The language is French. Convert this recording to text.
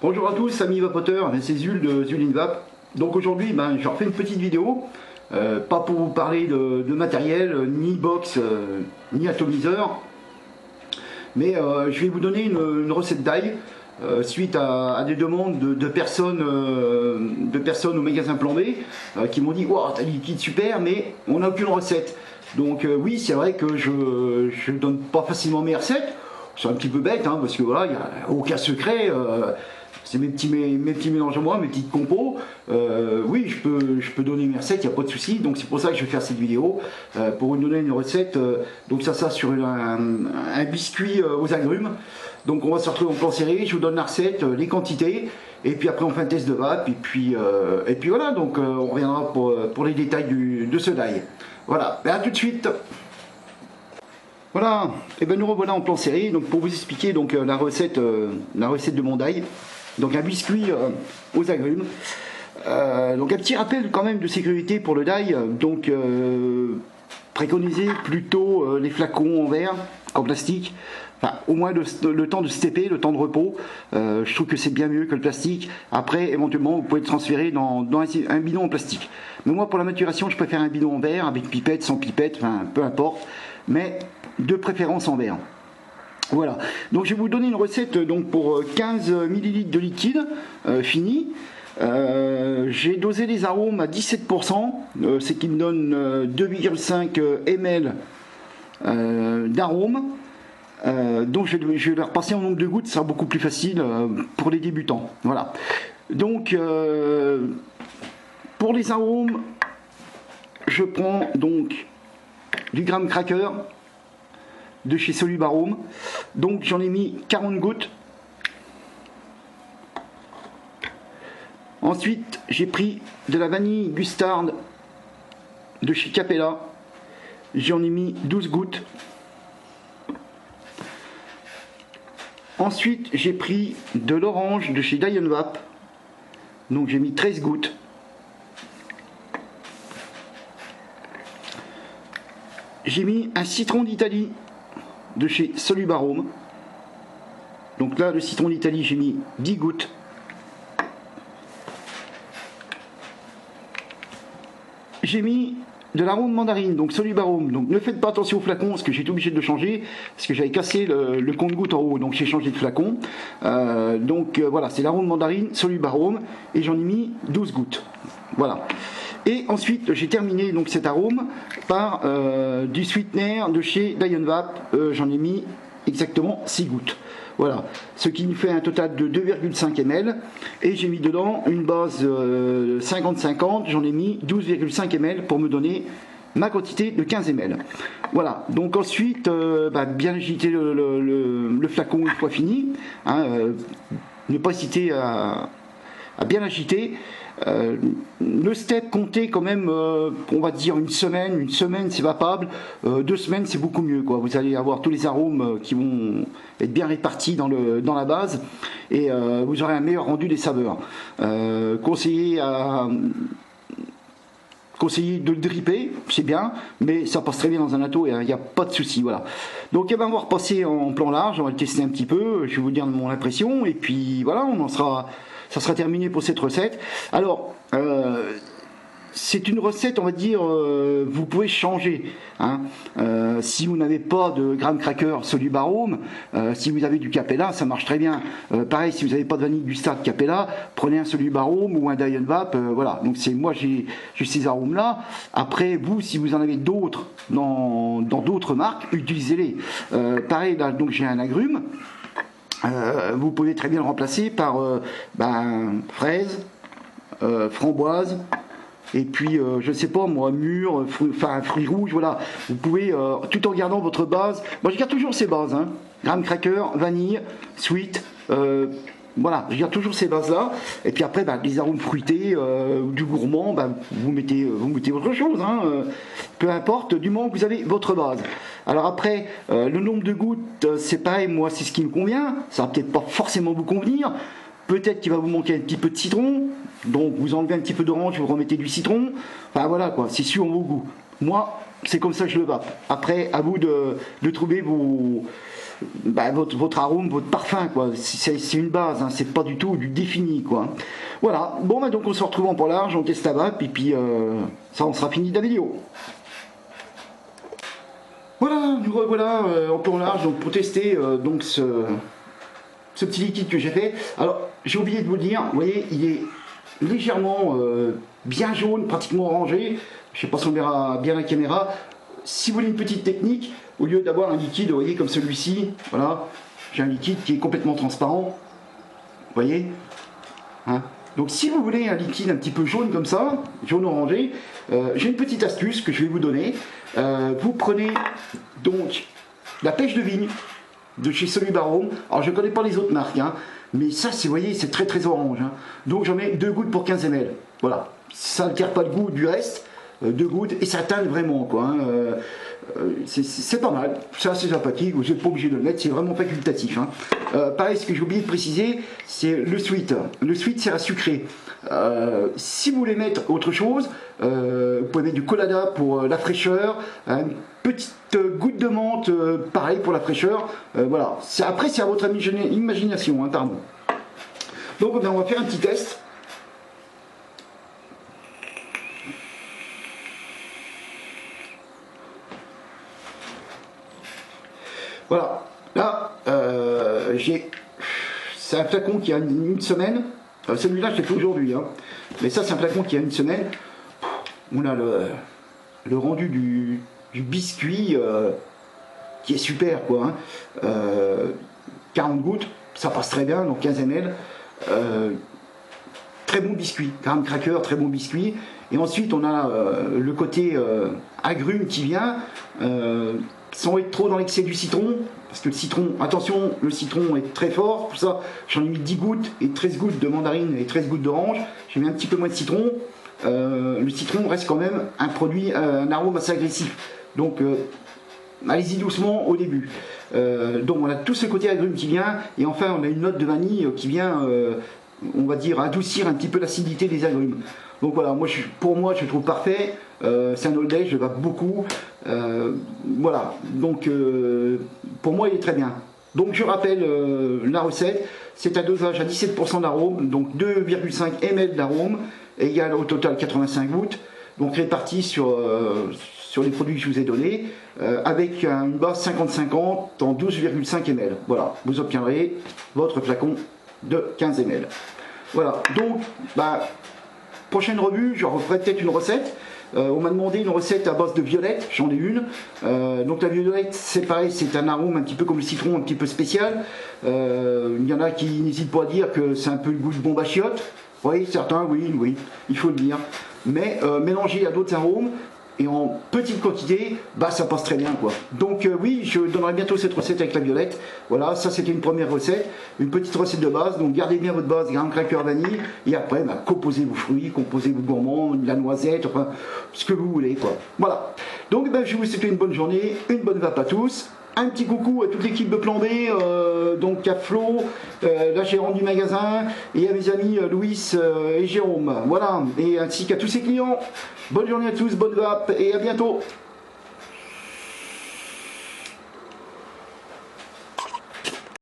Bonjour à tous, amis vapoteurs, c'est Zul de Zulinvap. Donc aujourd'hui, je refais une petite vidéo, pas pour vous parler de matériel, ni box, ni atomiseur, mais je vais vous donner une recette d'ail suite à des demandes de personnes au magasin Plan B qui m'ont dit wow, t'as du liquide super, mais on n'a aucune recette. Donc oui, c'est vrai que je ne donne pas facilement mes recettes. C'est un petit peu bête, hein, parce que voilà, il n'y a aucun secret. C'est mes petits mélanges à moi, mes petites compos. Oui, je peux donner mes recettes, il n'y a pas de souci. Donc c'est pour ça que je vais faire cette vidéo, pour vous donner une recette. Donc ça sur un biscuit aux agrumes. Donc on va se retrouver en plan serré, je vous donne la recette, les quantités, et puis après on fait un test de vape, et puis voilà, donc on reviendra pour les détails de ce die. Voilà, à tout de suite. Voilà, et nous revoilà en plan serré, donc pour vous expliquer donc la recette de mon die. Donc un biscuit aux agrumes. Donc un petit rappel quand même de sécurité pour le die. Donc préconisez plutôt les flacons en verre qu'en plastique. Enfin, au moins le temps de stepper, le temps de repos. Je trouve que c'est bien mieux que le plastique. Après, éventuellement, vous pouvez le transférer dans un bidon en plastique. Mais moi, pour la maturation, je préfère un bidon en verre avec pipette, sans pipette, enfin peu importe. Mais de préférence en verre. Voilà, donc je vais vous donner une recette donc pour 15 ml de liquide fini. J'ai dosé les arômes à 17%, ce qui me donne 2,5 ml d'arômes. Donc je vais leur passer en nombre de gouttes, ça sera beaucoup plus facile pour les débutants. Voilà, donc pour les arômes, je prends donc du graham cracker de chez Soluble Arôme. Donc j'en ai mis 40 gouttes. Ensuite j'ai pris de la vanille Gustard de chez Capella. J'en ai mis 12 gouttes. Ensuite j'ai pris de l'orange de chez Dion Vap. Donc j'ai mis 13 gouttes. J'ai mis un citron d'Italie de chez Soluble Arôme. Donc là, le citron d'Italie, j'ai mis 10 gouttes. J'ai mis de l'arôme mandarine, donc Soluble Arôme. Donc ne faites pas attention au flacon, parce que j'ai été obligé de le changer, parce que j'avais cassé le compte-gouttes en haut, donc j'ai changé de flacon. Voilà, c'est l'arôme mandarine, Soluble Arôme, et j'en ai mis 12 gouttes. Voilà. Et ensuite, j'ai terminé donc cet arôme par du sweetener de chez Dion Vap. J'en ai mis exactement 6 gouttes. Voilà, ce qui me fait un total de 2,5 ml. Et j'ai mis dedans une base 50-50. J'en ai mis 12,5 ml pour me donner ma quantité de 15 ml. Voilà, donc ensuite, bien agiter le flacon une fois fini. Hein, ne pas hésiter à bien agiter. Le step comptez quand même, on va dire une semaine c'est vapable, 2 semaines c'est beaucoup mieux quoi. Vous allez avoir tous les arômes qui vont être bien répartis dans la base et vous aurez un meilleur rendu des saveurs. Conseillez de le dripper, c'est bien, mais ça passe très bien dans un atto et il n'y a pas de souci. Voilà. Donc on va repasser en plan large, on va le tester un petit peu, je vais vous dire mon impression et puis voilà, ça sera terminé pour cette recette. Alors, c'est une recette, on va dire, vous pouvez changer. Hein. Si vous n'avez pas de graham cracker Soluble Arôme, si vous avez du Capella, ça marche très bien. Pareil, si vous n'avez pas de vanille Gustard Capella, prenez un Soluble Arôme ou un Dion Vap. Voilà. Donc moi j'ai ces arômes-là. Après, vous, si vous en avez d'autres dans d'autres marques, utilisez-les. Pareil, là, donc j'ai un agrume. Vous pouvez très bien le remplacer par fraise, framboise, et puis je sais pas moi, mûre, fruits rouges, voilà. Vous pouvez, tout en gardant votre base, moi je garde toujours ces bases, hein. Graham cracker, vanille, sweet, voilà, je garde toujours ces bases là, et puis après les arômes fruités, du gourmand, vous mettez autre chose, hein, peu importe, du moment que vous avez votre base. Alors après, le nombre de gouttes, c'est pareil, moi c'est ce qui me convient, ça va peut-être pas forcément vous convenir, peut-être qu'il va vous manquer un petit peu de citron, donc vous enlevez un petit peu d'orange, vous remettez du citron, enfin voilà quoi, c'est suivant vos goûts. Moi, c'est comme ça que je le vape. Après, à vous de trouver votre arôme, votre parfum, quoi. C'est une base, hein, c'est pas du tout du défini, quoi. Voilà, bon, bah, donc on se retrouve en point large, on teste la vape, et puis ça, on sera fini de la vidéo. Voilà, nous revoilà en plan large, donc pour tester donc ce petit liquide que j'ai fait. Alors, j'ai oublié de vous le dire, vous voyez, il est légèrement bien jaune, pratiquement orangé. Je sais pas si on verra bien la caméra. Si vous voulez une petite technique, au lieu d'avoir un liquide, vous voyez, comme celui-ci, voilà, j'ai un liquide qui est complètement transparent. Vous voyez, hein. Donc si vous voulez un liquide un petit peu jaune comme ça, jaune orangé, j'ai une petite astuce que je vais vous donner. Vous prenez donc la pêche de vigne de chez Solubarome. Alors je ne connais pas les autres marques, hein, mais ça, vous voyez, c'est très très orange. Hein. Donc j'en mets 2 gouttes pour 15 ml. Voilà, ça n'altère pas le goût du reste. 2 gouttes et ça teint vraiment, quoi. Hein. C'est pas mal, c'est assez sympathique, vous n'êtes pas obligé de le mettre, c'est vraiment facultatif. Hein. Pareil, ce que j'ai oublié de préciser, c'est le sweet. Le sweet, c'est à sucré. Si vous voulez mettre autre chose, vous pouvez mettre du colada pour la fraîcheur, une petite goutte de menthe, pareil pour la fraîcheur. Voilà. Après, c'est à votre imagination, hein, pardon. Donc, on va faire un petit test. Voilà, là, c'est un flacon qui a une semaine. Celui-là, je l'ai fait aujourd'hui, hein. Mais ça, c'est un flacon qui a une semaine. On a le rendu du biscuit qui est super, quoi. Hein. 40 gouttes, ça passe très bien, donc 15 ml. Très bon biscuit, graham cracker, très bon biscuit. Et ensuite, on a le côté agrume qui vient. Sans être trop dans l'excès du citron, parce que le citron, attention, le citron est très fort, pour ça j'en ai mis 10 gouttes et 13 gouttes de mandarine et 13 gouttes d'orange, j'ai mis un petit peu moins de citron. Le citron reste quand même un produit, un arôme assez agressif, donc allez-y doucement au début. Donc on a tout ce côté agrume qui vient, et enfin on a une note de vanille qui vient, on va dire, adoucir un petit peu l'acidité des agrumes. Donc voilà, pour moi je le trouve parfait, c'est un old day, je le vape beaucoup, voilà, donc pour moi il est très bien. Donc je rappelle la recette, c'est un dosage à 17% d'arôme, donc 2,5 ml d'arôme, égale au total 85 gouttes, donc réparti sur les produits que je vous ai donnés, avec une base 50-50 en 12,5 ml. Voilà, vous obtiendrez votre flacon de 15 ml. Voilà, donc, prochaine revue, je referai peut-être une recette. On m'a demandé une recette à base de violette, j'en ai une. Donc la violette, c'est pareil, c'est un arôme un petit peu comme le citron, un petit peu spécial. Il y en a qui n'hésitent pas à dire que c'est un peu le goût de bombe à chiottes. Oui, certains, oui, il faut le dire. Mais mélangé à d'autres arômes, et en petite quantité, ça passe très bien, quoi. Donc oui, je donnerai bientôt cette recette avec la violette. Voilà, ça c'était une première recette, une petite recette de base. Donc gardez bien votre base, graham cracker vanille, et après composez vos fruits, composez vos gourmands, la noisette, enfin ce que vous voulez, quoi. Voilà. Donc je vous souhaite une bonne journée, une bonne vape à tous. Un petit coucou à toute l'équipe de Plan B, donc à Flo, la gérante du magasin, et à mes amis Louis et Jérôme. Voilà, et ainsi qu'à tous ses clients. Bonne journée à tous, bonne vape, et à bientôt.